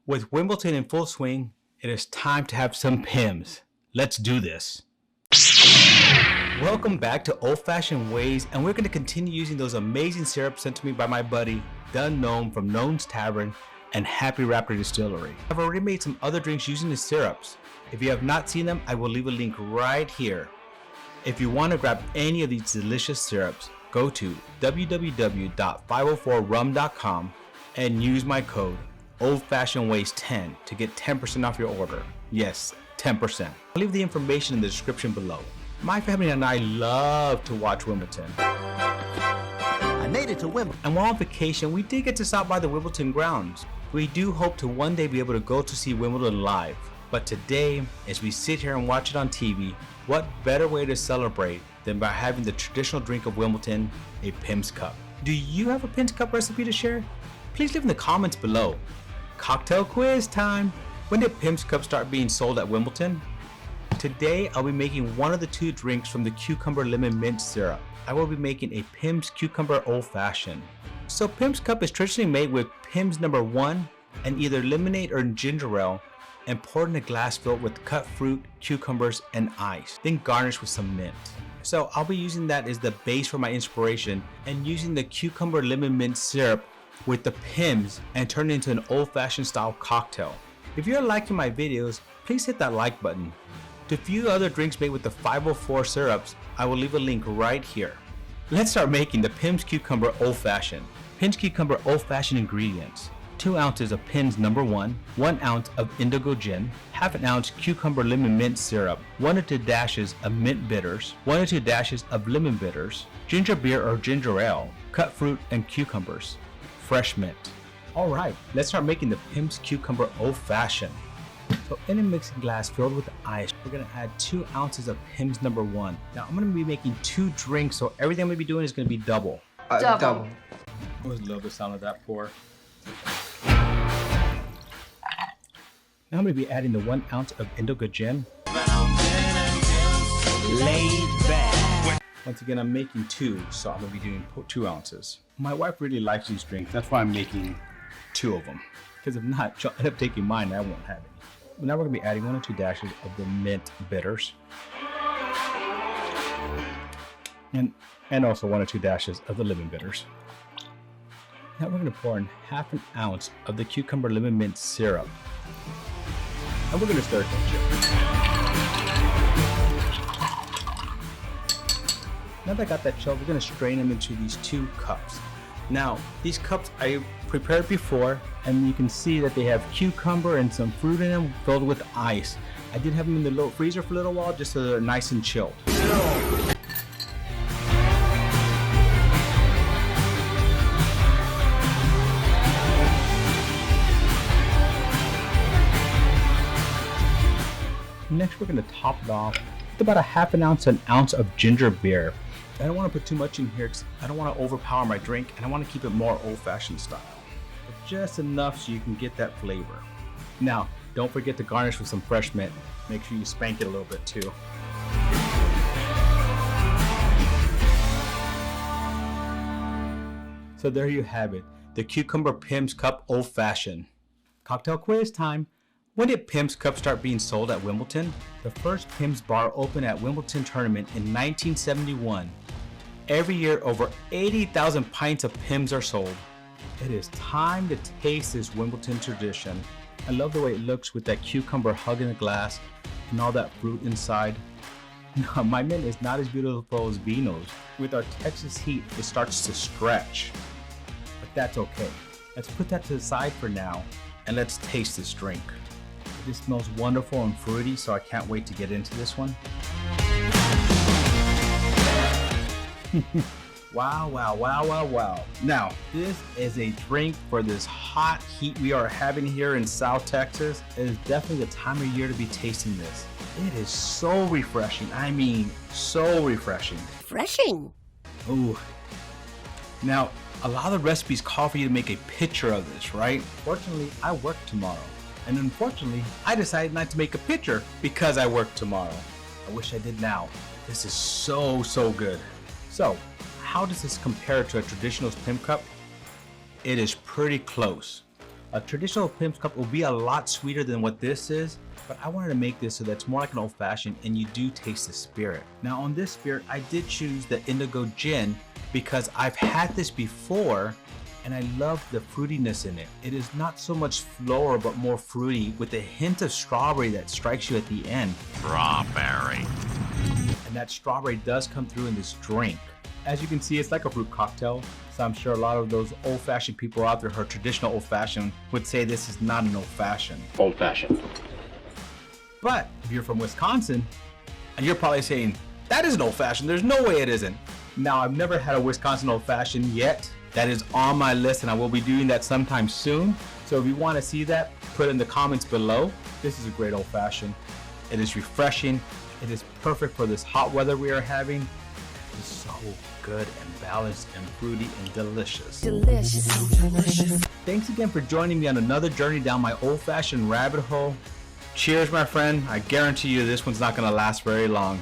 With Wimbledon in full swing, it is time to have some Pimms. Let's do this. Welcome back to Old Fashioned Ways, and we're going to continue using those amazing syrups sent to me by my buddy, The Gnome from Gnome's Tavern and Happy Raptor Distillery. I've already made some other drinks using the syrups. If you have not seen them, I will leave a link right here. If you want to grab any of these delicious syrups, go to www.504rum.com and use my code OldFashionedWays10 to get 10% off your order. Yes, 10%. I'll leave the information in the description below. My family and I love to watch Wimbledon. I made it to Wimbledon. And while on vacation, we did get to stop by the Wimbledon grounds. We do hope to one day be able to go to see Wimbledon live. But today, as we sit here and watch it on TV, what better way to celebrate than by having the traditional drink of Wimbledon, a Pimms cup. Do you have a Pimms cup recipe to share? Please leave in the comments below. Cocktail quiz time! When did Pimms cups start being sold at Wimbledon? Today, I'll be making one of the two drinks from the cucumber lemon mint syrup. I will be making a Pimms cucumber old fashioned. So Pimms cup is traditionally made with Pimms number 1 and either lemonade or ginger ale, and poured in a glass filled with cut fruit, cucumbers, and ice, then garnished with some mint. So I'll be using that as the base for my inspiration and using the cucumber lemon mint syrup with the Pimms and turn it into an old-fashioned style cocktail. If you're liking my videos, please hit that like button. To view other drinks made with the 504 syrups, I will leave a link right here. Let's start making the Pimms cucumber old fashioned. Pimms cucumber old fashioned ingredients: 2 ounces of Pimms number 1, 1 ounce of Indoggo Gin, half an ounce cucumber lemon mint syrup, 1 or 2 dashes of mint bitters, 1 or 2 dashes of lemon bitters, ginger beer or ginger ale, cut fruit and cucumbers, fresh mint. Alright, let's start making the Pimms cucumber old fashioned. So in a mixing glass filled with ice, we're going to add 2 ounces of Pimms number 1. Now I'm going to be making 2 drinks, so everything I'm going to be doing is going to be double. Double. I always love the sound of that pour. Now I'm going to be adding the 1 ounce of Indoggo Gin. Laid back. Once again, I'm making 2, so I'm going to be doing 2 ounces. My wife really likes these drinks. That's why I'm making 2 of them. Because if not, she'll end up taking mine and I won't have any. But now we're going to be adding 1 or 2 dashes of the mint bitters. And also 1 or 2 dashes of the lemon bitters. Now we're going to pour in half an ounce of the cucumber lemon mint syrup. And we're going to stir that shit. Now that I got that chilled, we're going to strain them into these 2 cups. Now, these cups I prepared before, and you can see that they have cucumber and some fruit in them filled with ice. I did have them in the little freezer for a little while just so they're nice and chilled. Next, we're going to top it off with about a half an ounce to an ounce of ginger beer. I don't want to put too much in here because I don't want to overpower my drink, and I want to keep it more old-fashioned style. But just enough so you can get that flavor. Now, don't forget to garnish with some fresh mint. Make sure you spank it a little bit too. So there you have it, the Cucumber Pimms Cup Old Fashioned. Cocktail quiz time. When did Pimms cups start being sold at Wimbledon? The first Pimms bar opened at Wimbledon tournament in 1971. Every year, over 80,000 pints of Pimms are sold. It is time to taste this Wimbledon tradition. I love the way it looks with that cucumber hugging the glass and all that fruit inside. No, my mint is not as beautiful as Vino's. With our Texas heat, it starts to stretch. But that's okay. Let's put that to the side for now, and let's taste this drink. This smells wonderful and fruity, so I can't wait to get into this one. Wow, wow, wow, wow, wow. Now, this is a drink for this hot heat we are having here in South Texas. It is definitely the time of year to be tasting this. It is so refreshing. I mean, so refreshing. Refreshing. Ooh. Now, a lot of recipes call for you to make a picture of this, right? Fortunately, I work tomorrow. And unfortunately, I decided not to make a picture because I work tomorrow. I wish I did now. This is so, so good. So, how does this compare to a traditional Pimm cup? It is pretty close. A traditional Pimm's cup will be a lot sweeter than what this is, but I wanted to make this so that's more like an old-fashioned and you do taste the spirit. Now on this spirit, I did choose the Indoggo Gin because I've had this before and I love the fruitiness in it. It is not so much floral but more fruity with a hint of strawberry that strikes you at the end. Strawberry. And that strawberry does come through in this drink. As you can see, it's like a fruit cocktail. So I'm sure a lot of those old-fashioned people out there who are traditional old-fashioned would say this is not an old-fashioned. Old-fashioned. But if you're from Wisconsin, and you're probably saying, that is an old-fashioned, there's no way it isn't. Now, I've never had a Wisconsin old-fashioned yet. That is on my list and I will be doing that sometime soon. So if you want to see that, put it in the comments below. This is a great old-fashioned. It is refreshing. It is perfect for this hot weather we are having. It is so good and balanced and fruity and delicious. Delicious. Delicious. Thanks again for joining me on another journey down my old-fashioned rabbit hole. Cheers, my friend. I guarantee you this one's not going to last very long.